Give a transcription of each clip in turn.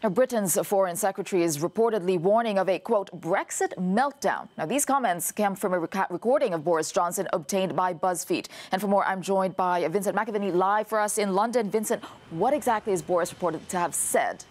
Britain's Foreign Secretary is reportedly warning of a, quote, Brexit meltdown. Now, these comments come from a recording of Boris Johnson obtained by Buzzfeed. And for more, I'm joined by Vincent McAvenny live for us in London. Vincent, what exactly is Boris reported to have said?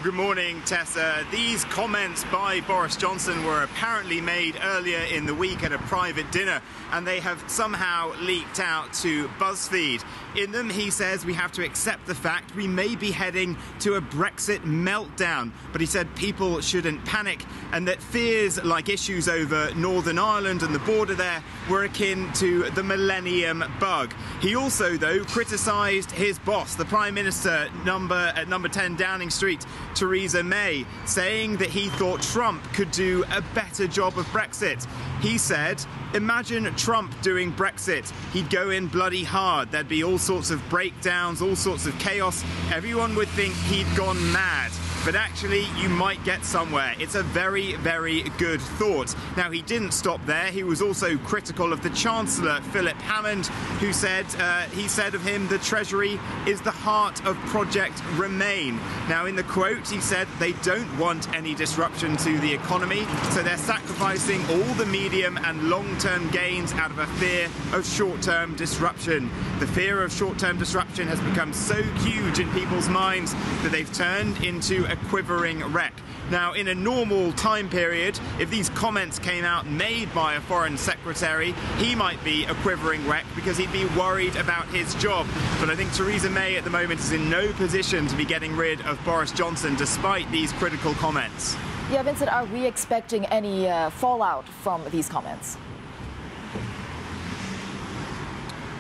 Good morning, Tessa. These comments by Boris Johnson were apparently made earlier in the week at a private dinner, and they have somehow leaked out to Buzzfeed. In them, he says we have to accept the fact we may be heading to a Brexit meltdown. But he said people shouldn't panic, and that fears like issues over Northern Ireland and the border there were akin to the millennium bug. He also, though, criticised his boss, the Prime Minister at number 10 Downing Street, Theresa May, saying that he thought Trump could do a better job of Brexit. He said, imagine Trump doing Brexit. He'd go in bloody hard. There'd be all sorts of breakdowns, all sorts of chaos. Everyone would think he'd gone mad. But actually, you might get somewhere. It's a very, very good thought. Now, he didn't stop there. He was also critical of the Chancellor, Philip Hammond, who said, he said of him, the Treasury is the heart of Project Remain. Now, in the quote, he said they don't want any disruption to the economy, so they're sacrificing all the medium and long-term gains out of a fear of short-term disruption. The fear of short-term disruption has become so huge in people's minds that they've turned into a quivering wreck. Now, in a normal time period, if these comments came out made by a foreign secretary, he might be a quivering wreck because he'd be worried about his job. But I think Theresa May at the moment is in no position to be getting rid of Boris Johnson despite these critical comments. Yeah, Vincent, are we expecting any fallout from these comments?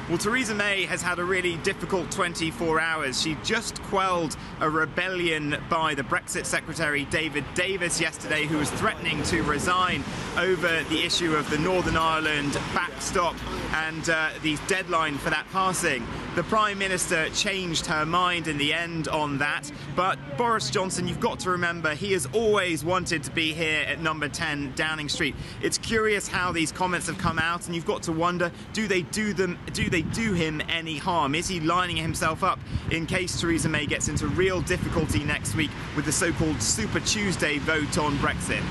Well, Theresa May has had a really difficult 24 hours. She just quelled a rebellion by the Brexit Secretary David Davis yesterday, who was threatening to resign over the issue of the Northern Ireland backstop and the deadline for that passing. The Prime Minister changed her mind in the end on that. But Boris Johnson, you've got to remember, he has always wanted to be here at number 10 Downing Street. It's curious how these comments have come out, and you've got to wonder, do they do him any harm? Is he lining himself up in case Theresa May gets into real difficulty next week with the so-called Super Tuesday vote on Brexit?